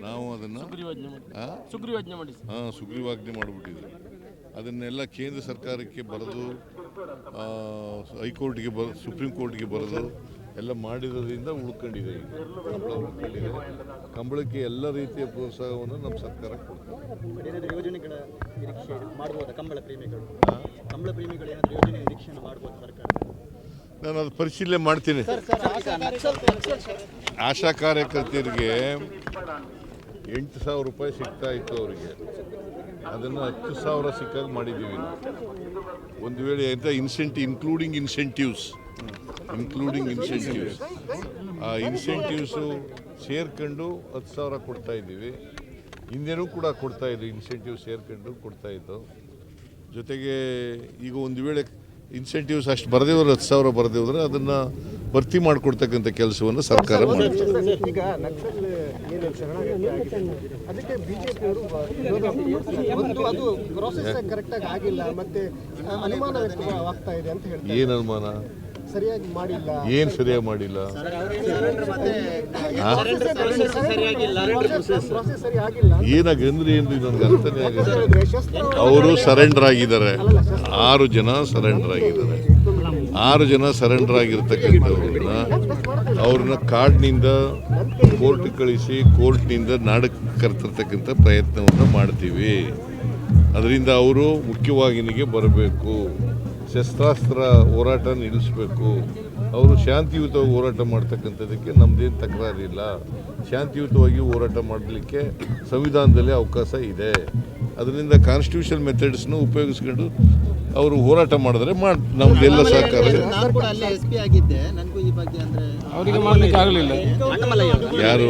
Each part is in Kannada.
ನಾವು ಅದನ್ನು ಸುಗ್ರೀವಾಜ್ಞೆ ಮಾಡಿಬಿಟ್ಟಿದ್ದೀವಿ. ಅದನ್ನೆಲ್ಲ ಕೇಂದ್ರ ಸರ್ಕಾರಕ್ಕೆ ಬರೆದು ಹೈಕೋರ್ಟ್ಗೆ ಸುಪ್ರೀಂ ಕೋರ್ಟ್ಗೆ ಬರೆದು ಎಲ್ಲ ಮಾಡಿರೋದ್ರಿಂದ ಉಳ್ಕೊಂಡಿದೆ. ಈಗ ಕಂಬಳ ಉಳ್ಕೊಂಡಿದೆ. ಕಂಬಳಕ್ಕೆ ಎಲ್ಲ ರೀತಿಯ ಪ್ರೋತ್ಸಾಹವನ್ನು ನಮ್ಮ ಸರ್ಕಾರ ಕೊಡ್ತದೆ. ಯೋಜನೆಗಳ ನಿರೀಕ್ಷೆ ಮಾಡಬಹುದು. ಕಂಬಳ ಪ್ರೇಮಿಗಳು ಏನಾದರೂ ಯೋಜನೆ ನಿರೀಕ್ಷೆ ಮಾಡಬಹುದು ಸರ್ಕಾರ? ನಾನು ಅದು ಪರಿಶೀಲನೆ ಮಾಡ್ತೀನಿ. ಆಶಾ ಕಾರ್ಯಕರ್ತೆಯರಿಗೆ 8,000 ರೂಪಾಯಿ ಸಿಗ್ತಾ ಇತ್ತು ಅವರಿಗೆ. ಅದನ್ನು 10,000 ಸಿಕ್ಕಾಗ ಮಾಡಿದ್ದೀವಿ. ಒಂದು ವೇಳೆ ಅಂತ ಇನ್ಕ್ಲೂಡಿಂಗ್ ಇನ್ಸೆಂಟಿವ್ಸ್ ಆ ಇನ್ಸೆಂಟಿವ್ಸು ಸೇರ್ಕೊಂಡು 10,000 ಕೊಡ್ತಾ ಇದ್ದೀವಿ. ಹಿಂದೆನೂ ಕೂಡ ಕೊಡ್ತಾ ಇದ್ವಿ. ಇನ್ಸೆಂಟಿವ್ ಸೇರ್ಕೊಂಡು ಕೊಡ್ತಾ ಇದ್ದು. ಜೊತೆಗೆ ಈಗ ಒಂದು ವೇಳೆ ಇನ್ಸೆಂಟಿವ್ಸ್ ಅಷ್ಟು ಬರದೇ ಹೋದ್ರೆ 10,000 ಬರದೇ ಹೋದರೆ ಅದನ್ನು ಭರ್ತಿ ಮಾಡಿಕೊಡ್ತಕ್ಕಂಥ ಕೆಲಸವನ್ನು ಸರ್ಕಾರ ಮಾಡಿದೆ. ಈಗ ನಕ್ಸಲ್ ಏನು ಶರಣಾಗತಿ ಆಗಿದೆ, ಅದಕ್ಕೆ ಬಿಜೆಪಿಯವರು ಅದು ಪ್ರೋಸೆಸ್ ಕರೆಕ್ಟಾಗಿ ಆಗಿಲ್ಲ, ಮತ್ತೆ ಅನುಮಾನ ವ್ಯಕ್ತವಾಗ್ತಾ ಇದೆ ಅಂತ ಹೇಳ್ತಾರೆ. ಏನು ಅನುಮಾನ? ಸರಿಯಾಗಿ ಮಾಡಿಲ್ಲ. ಏನು ಸರಿಯಾಗಿ ಮಾಡಿಲ್ಲ? ಏನಾಗಿ ಅಂದ್ರೆ ಏನು ನನಗೆ ಅರ್ಥನೇ ಆಗುತ್ತೆ. ಅವರು ಸರೆಂಡರ್ ಆಗಿದ್ದಾರೆ. 6 ಜನ ಸರೆಂಡರ್ ಆಗಿದ್ದಾರೆ. 6 ಜನ ಸರೆಂಡರ್ ಆಗಿರ್ತಕ್ಕಂಥವ್ರನ್ನ ಅವ್ರನ್ನ ಕಾಡ್ನಿಂದ ಕೋರ್ಟ್ ಕಳಿಸಿ ಕೋರ್ಟ್ನಿಂದ ನಾಡಕ್ಕೆ ಕರೆತರ್ತಕ್ಕಂಥ ಪ್ರಯತ್ನವನ್ನು ಮಾಡ್ತೀವಿ. ಅದರಿಂದ ಅವರು ಮುಖ್ಯವಾಹಿನಿಗೆ ಬರಬೇಕು. ಶಸ್ತ್ರಾಸ್ತ್ರ ಹೋರಾಟ ನಿಲ್ಲಿಸಬೇಕು. ಅವರು ಶಾಂತಿಯುತವಾಗಿ ಹೋರಾಟ ಮಾಡ್ತಕ್ಕಂಥದ್ದಕ್ಕೆ ನಮ್ಮದೇನು ತಕರಾರಿಲ್ಲ. ಶಾಂತಿಯುತವಾಗಿ ಹೋರಾಟ ಮಾಡಲಿಕ್ಕೆ ಸಂವಿಧಾನದಲ್ಲಿ ಅವಕಾಶ ಇದೆ. ಅದರಿಂದ ಕಾನ್ಸ್ಟಿಟ್ಯೂಷನ್ ಮೆಥಡ್ಸ್ನ ಉಪಯೋಗಿಸ್ಕೊಂಡು ಅವರು ಹೋರಾಟ ಮಾಡಿದ್ರೆ ನಮ್ದೆಲ್ಲ ಸಹಕಾರ. ಯಾರು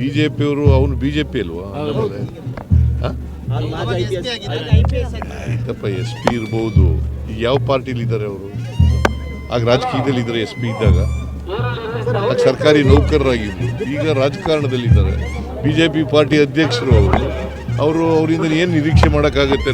ಬಿಜೆಪಿಯವರು? ಅವನು ಬಿಜೆಪಿ ಅಲ್ವಾ? ಆಯ್ತಪ್ಪ, SP ಇರ್ಬೋದು. ಈಗ ಯಾವ ಪಾರ್ಟಿಲಿದ್ದಾರೆ ಅವರು? ಆಗ ರಾಜಕೀಯದಲ್ಲಿ ಇದ್ದಾರೆ. SP ಇದ್ದಾಗ ಆಗ ಸರ್ಕಾರಿ ನೌಕರರಾಗಿದ್ದು, ಈಗ ರಾಜಕಾರಣದಲ್ಲಿದ್ದಾರೆ. ಬಿಜೆಪಿ ಪಾರ್ಟಿ ಅಧ್ಯಕ್ಷರು ಅವರು. ಅವರಿಂದ ಏನು ನಿರೀಕ್ಷೆ ಮಾಡೋಕ್ಕಾಗುತ್ತೆ?